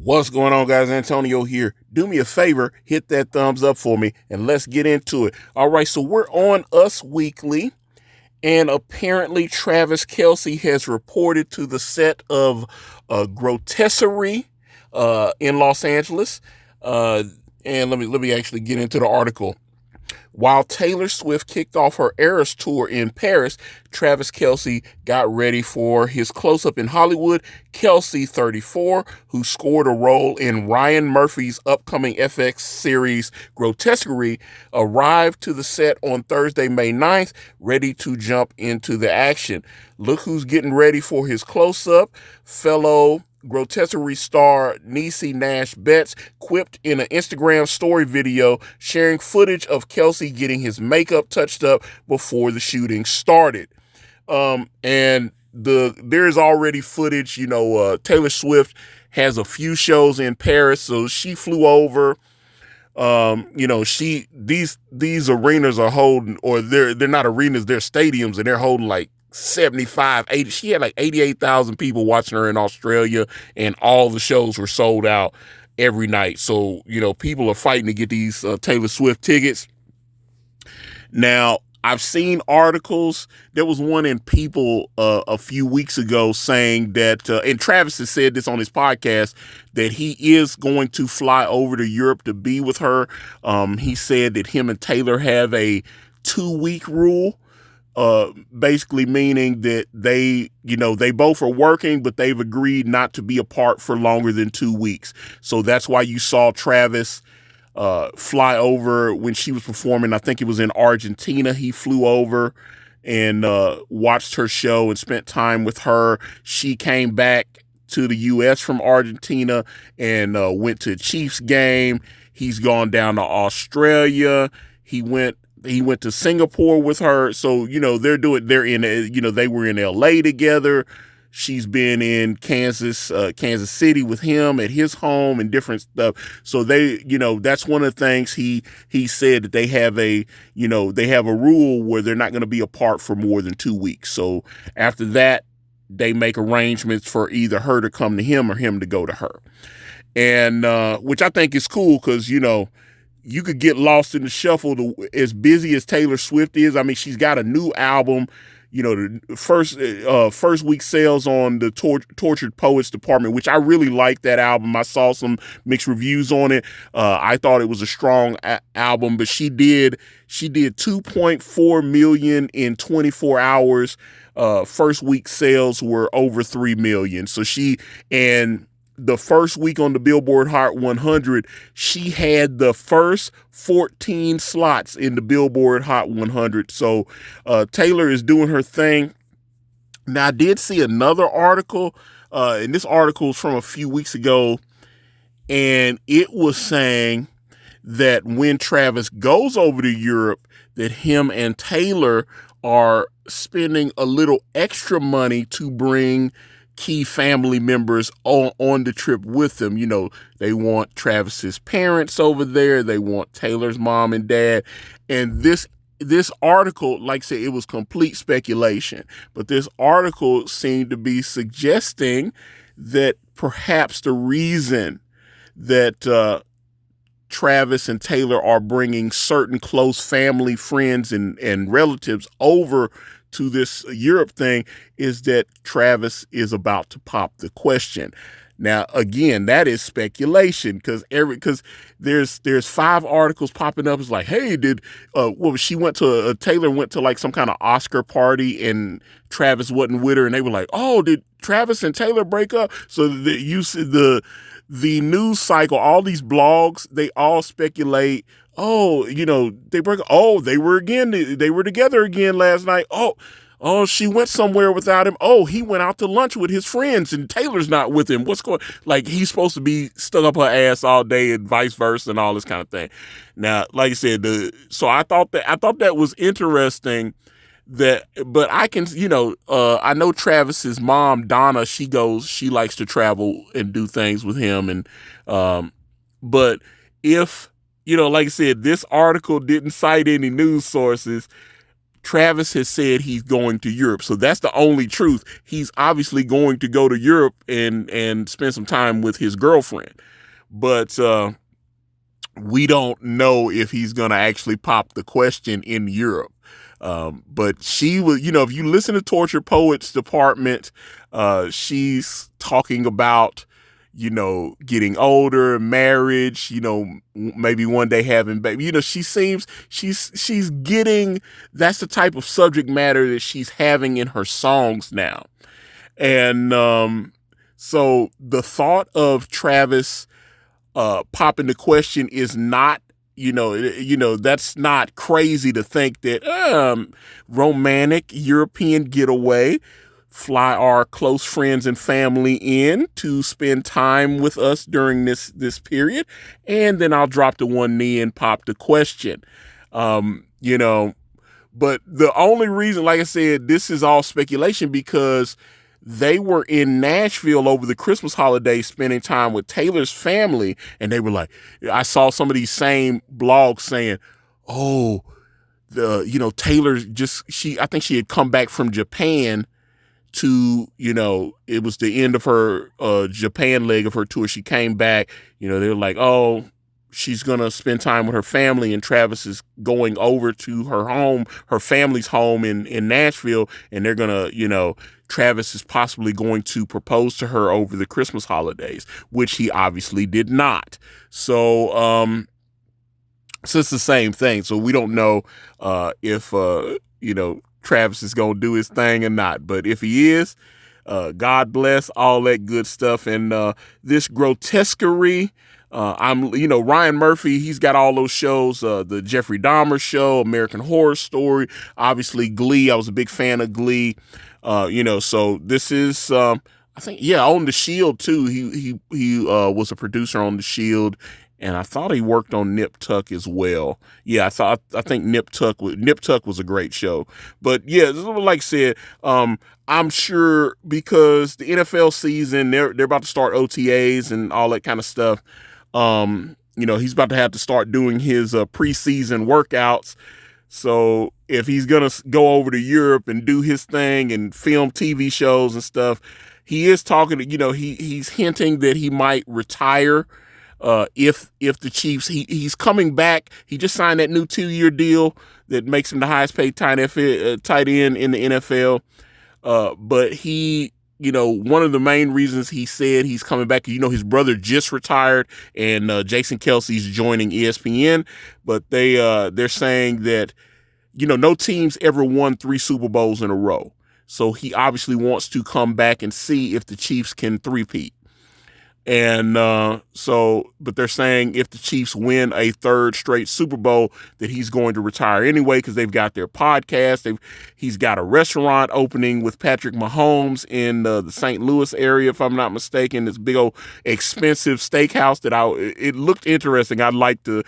What's going on, guys? Antonio here. Do me a favor, hit that thumbs up for me, and let's get into it. All right, so we're on Us Weekly, and apparently Travis Kelce has reported to the set of Grotesquerie in Los Angeles. Uh, and let me actually get into the article. While Taylor Swift kicked off her Eras tour in Paris, Travis Kelce got ready for his close-up in Hollywood. Kelce, 34, who scored a role in Ryan Murphy's upcoming FX series Grotesquerie, arrived to the set on Thursday, May 9th, ready to jump into the action. Look who's getting ready for his close-up. Fellow Grotesquerie star Niecy Nash-Betts quipped in an Instagram story video sharing footage of Kelce getting his makeup touched up before the shooting started. And there's already footage. Taylor Swift has a few shows in Paris, so she flew over. These arenas are holding, or they're not arenas, they're stadiums, and they're holding like 75, 80. She had like 88,000 people watching her in Australia, and all the shows were sold out every night. So, people are fighting to get these Taylor Swift tickets. Now, I've seen articles. There was one in People a few weeks ago saying that, and Travis has said this on his podcast, that he is going to fly over to Europe to be with her. He said that him and Taylor have a 2-week rule. Basically meaning that they both are working, but they've agreed not to be apart for longer than 2 weeks. So that's why you saw Travis fly over when she was performing. I think it was in Argentina. He flew over and watched her show and spent time with her. She came back to the U.S. from Argentina and went to a Chiefs game. He's gone down to Australia. He went to Singapore with her. So, they were in LA together. She's been in Kansas City with him at his home and different stuff. So that's one of the things he said, that they have a rule where they're not going to be apart for more than 2 weeks. So after that, they make arrangements for either her to come to him or him to go to her. And, which I think is cool because, you could get lost in the shuffle as busy as Taylor Swift is. I mean, she's got a new album. The first week sales on the Tortured Poets department, which I really liked that album. I saw some mixed reviews on it. I thought it was a strong album, but she did 2.4 million in 24 hours. First week sales were over 3 million. So the first week on the Billboard Hot 100, she had the first 14 slots in the Billboard Hot 100. So Taylor is doing her thing. Now, I did see another article, and this article is from a few weeks ago, and it was saying that when Travis goes over to Europe, that him and Taylor are spending a little extra money to bring key family members on the trip with them. They want Travis's parents over there. They want Taylor's mom and dad. And this article, like I said, it was complete speculation, but this article seemed to be suggesting that perhaps the reason that Travis and Taylor are bringing certain close family, friends, and relatives over to this Europe thing is that Travis is about to pop the question. Now, again, that is speculation because there's 5 articles popping up. It's like, hey, Taylor went to like some kind of Oscar party and Travis wasn't with her, and they were like, oh, did Travis and Taylor break up? So the news cycle, all these blogs, they all speculate. Oh, they break. Oh, they were together again last night. Oh, she went somewhere without him. Oh, he went out to lunch with his friends and Taylor's not with him. What's going? Like, he's supposed to be stuck up her ass all day and vice versa and all this kind of thing. Now, like I said, so I thought that was interesting. But I can, I know Travis's mom, Donna, she likes to travel and do things with him. And, but if, like I said, this article didn't cite any news sources, Travis has said he's going to Europe. So that's the only truth. He's obviously going to go to Europe and spend some time with his girlfriend. But we don't know if he's going to actually pop the question in Europe. But she was, if you listen to Torture Poets Department, she's talking about, getting older, marriage, maybe one day having baby. She's getting, that's the type of subject matter that she's having in her songs now. And so the thought of Travis popping the question is not, that's not crazy to think that romantic European getaway, fly our close friends and family in to spend time with us during this period, and then I'll drop to one knee and pop the question. But the only reason, like I said, this is all speculation because they were in Nashville over the Christmas holiday spending time with Taylor's family. And they were like, I saw some of these same blogs saying, Taylor I think she had come back from Japan to, it was the end of her Japan leg of her tour. She came back, they were like, she's going to spend time with her family, and Travis is going over to her family's home in Nashville, and they're going to, Travis is possibly going to propose to her over the Christmas holidays, which he obviously did not. So, so it's the same thing. So we don't know if, Travis is going to do his thing or not. But if he is, God bless, all that good stuff. And this Grotesquerie, Ryan Murphy, he's got all those shows, the Jeffrey Dahmer Show, American Horror Story, obviously Glee. I was a big fan of Glee. So this is, I think, on The Shield too. He was a producer on The Shield, and I thought he worked on Nip Tuck as well. Yeah, I think Nip Tuck was a great show. But yeah, like I said, I'm sure because the NFL season, they're about to start OTAs and all that kind of stuff. He's about to have to start doing his preseason workouts. So if he's going to go over to Europe and do his thing and film TV shows and stuff, he is talking to, he's hinting that he might retire if the Chiefs, he's coming back. He just signed that new 2-year deal that makes him the highest paid tight end in the NFL. But he, one of the main reasons he said he's coming back, his brother just retired, and Jason Kelce's joining ESPN, but they're saying that, no team's ever won 3 Super Bowls in a row. So he obviously wants to come back and see if the Chiefs can three-peat. And but they're saying if the Chiefs win a 3rd straight Super Bowl, that he's going to retire anyway because they've got their podcast. He's got a restaurant opening with Patrick Mahomes in the St. Louis area, if I'm not mistaken. This big old expensive steakhouse that it looked interesting. I'd like to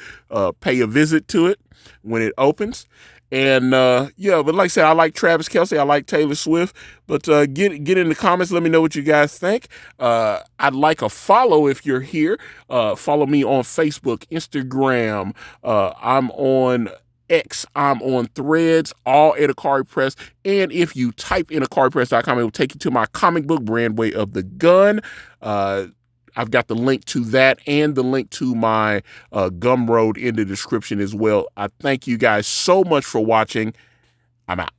pay a visit to it when it opens. And but like I said, I like Travis Kelce, I like Taylor Swift. But get in the comments, let me know what you guys think. I'd like a follow if you're here. Follow me on Facebook, Instagram. I'm on X, I'm on Threads, all at Ikari Press. And if you type in IkariPress.com, it will take you to my comic book, Brand Way of the Gun. I've got the link to that and the link to my Gumroad in the description as well. I thank you guys so much for watching. I'm out.